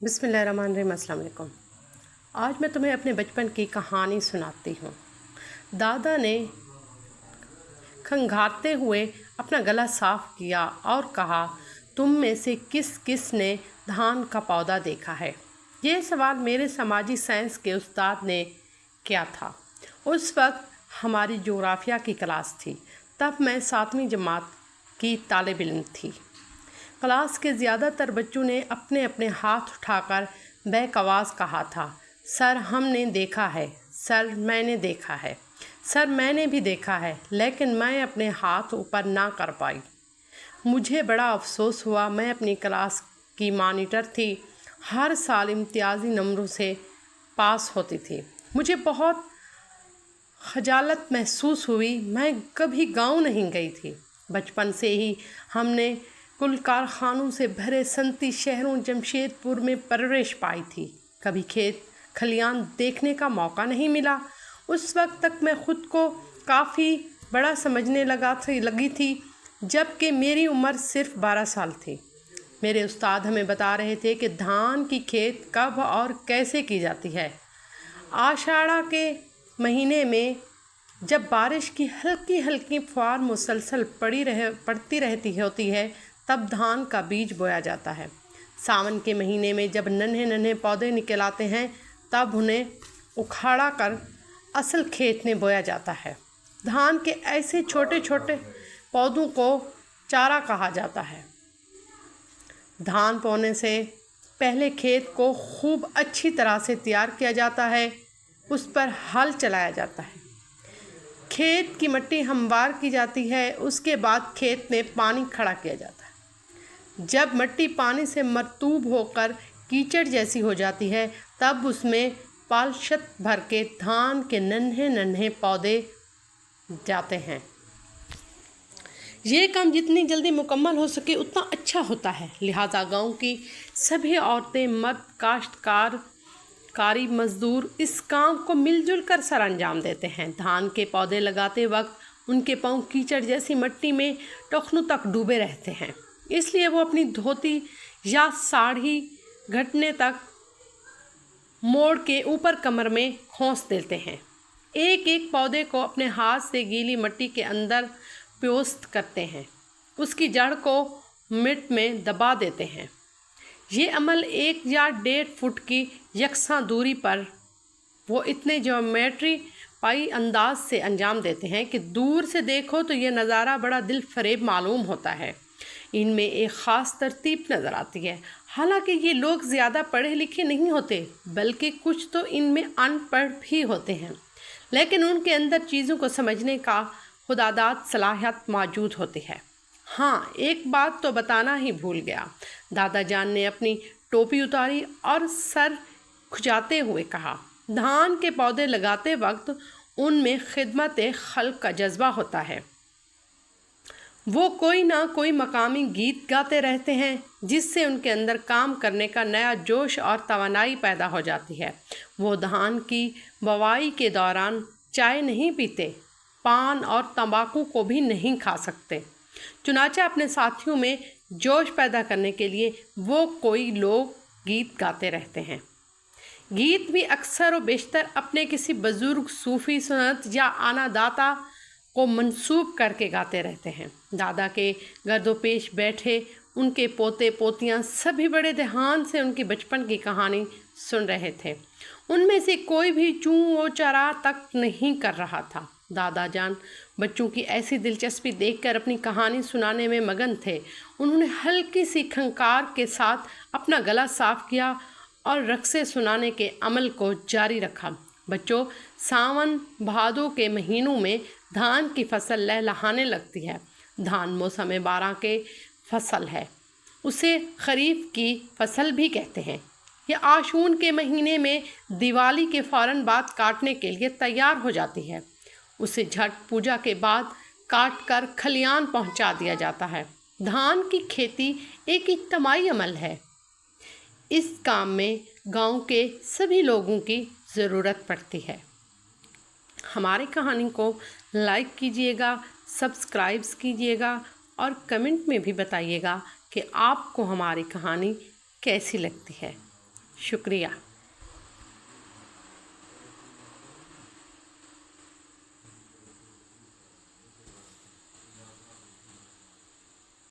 बिस्मिल्लाहिर्रहमानिर्रहीम। अस्सलाम वालेकुम। आज मैं तुम्हें अपने बचपन की कहानी सुनाती हूँ। दादा ने खंघारते हुए अपना गला साफ किया और कहा, तुम में से किस किस ने धान का पौधा देखा है? ये सवाल मेरे समाजी साइंस के उस्ताद ने किया था। उस वक्त हमारी ज्योग्राफिया की क्लास थी। तब मैं 7वीं जमात की तालिब इल्म थी। क्लास के ज़्यादातर बच्चों ने अपने अपने हाथ उठाकर बैक आवाज़ कहा था, सर हमने देखा है, सर मैंने देखा है, सर मैंने भी देखा है, लेकिन मैं अपने हाथ ऊपर ना कर पाई। मुझे बड़ा अफसोस हुआ। मैं अपनी क्लास की मॉनिटर थी। हर साल इम्तियाजी नंबरों से पास होती थी। मुझे बहुत खजालत महसूस हुई। मैं कभी गांव नहीं गई थी। बचपन से ही हमने कुल कारखानों से भरे सनती शहरों जमशेदपुर में परवरिश पाई थी। कभी खेत खलियान देखने का मौका नहीं मिला। उस वक्त तक मैं खुद को काफ़ी बड़ा समझने लगी थी, जबकि मेरी उम्र सिर्फ 12 साल थी। मेरे उस्ताद हमें बता रहे थे कि धान की खेत कब और कैसे की जाती है। आषाढ़ के महीने में जब बारिश की हल्की हल्की फुहार मुसलसल पड़ती रहती होती है, तब धान का बीज बोया जाता है। सावन के महीने में जब नन्हे नन्हे पौधे निकल आते हैं, तब उन्हें उखाड़ा कर असल खेत में बोया जाता है। धान के ऐसे छोटे छोटे पौधों को चारा कहा जाता है। धान बोने से पहले खेत को खूब अच्छी तरह से तैयार किया जाता है। उस पर हल चलाया जाता है। खेत की मिट्टी हमवार की जाती है। उसके बाद खेत में पानी खड़ा किया जाता है। जब मिट्टी पानी से मरतूब होकर कीचड़ जैसी हो जाती है, तब उसमें पालशत भर के धान के नन्हे नन्हे पौधे जाते हैं। ये काम जितनी जल्दी मुकम्मल हो सके उतना अच्छा होता है। लिहाजा गांव की सभी औरतें, मर्द, काश्तकार, कारी मजदूर इस काम को मिलजुल कर सर अंजाम देते हैं। धान के पौधे लगाते वक्त उनके पांव कीचड़ जैसी मिट्टी में टखनों तक डूबे रहते हैं, इसलिए वो अपनी धोती या साड़ी घुटने तक मोड़ के ऊपर कमर में खोस देते हैं। एक एक पौधे को अपने हाथ से गीली मिट्टी के अंदर प्योस्त करते हैं। उसकी जड़ को मिट्टी में दबा देते हैं। ये अमल 1 या 1.5 फुट की यकसा दूरी पर वो इतने ज्योमेट्री पाई अंदाज से अंजाम देते हैं कि दूर से देखो तो ये नज़ारा बड़ा दिल फरेब मालूम होता है। इनमें एक ख़ास तरतीब नज़र आती है। हालांकि ये लोग ज़्यादा पढ़े लिखे नहीं होते, बल्कि कुछ तो इनमें अनपढ़ भी होते हैं, लेकिन उनके अंदर चीज़ों को समझने का खुदादाद सलाहियत मौजूद होती है। हाँ, एक बात तो बताना ही भूल गया। दादा जान ने अपनी टोपी उतारी और सर खुजाते हुए कहा, धान के पौधे लगाते वक्त उनमें खिदमत खल्क का जज्बा होता है। वो कोई ना कोई मकामी गीत गाते रहते हैं, जिससे उनके अंदर काम करने का नया जोश और तवानाई पैदा हो जाती है। वो धान की बुवाई के दौरान चाय नहीं पीते, पान और तंबाकू को भी नहीं खा सकते। चुनाचे अपने साथियों में जोश पैदा करने के लिए वो कोई लोग गीत गाते रहते हैं। गीत भी अक्सर और बेशतर अपने किसी बुजुर्ग सूफ़ी सुन्नत या आनादाता को मंसूब करके गाते रहते हैं। दादा के गर्दोपेश बैठे उनके पोते पोतियां सभी बड़े ध्यान से उनकी बचपन की कहानी सुन रहे थे। उनमें से कोई भी चूं और चरा तक नहीं कर रहा था। दादा जान बच्चों की ऐसी दिलचस्पी देखकर अपनी कहानी सुनाने में मगन थे। उन्होंने हल्की सी खंकार के साथ अपना गला साफ किया और रक़्से सुनाने के अमल को जारी रखा। बच्चों, सावन भादों के महीनों में धान की फसल लहलहाने लगती है। धान मौसम बारह के फसल है। उसे खरीफ की फसल भी कहते हैं। यह आशून के महीने में दिवाली के फ़ौरन बाद काटने के लिए तैयार हो जाती है। उसे झट पूजा के बाद काट कर खलियान पहुंचा दिया जाता है। धान की खेती एक इज्तिमाई अमल है। इस काम में गांव के सभी लोगों की ज़रूरत पड़ती है। हमारी कहानी को लाइक कीजिएगा, सब्सक्राइब कीजिएगा और कमेंट में भी बताइएगा कि आपको हमारी कहानी कैसी लगती है। شکریہ.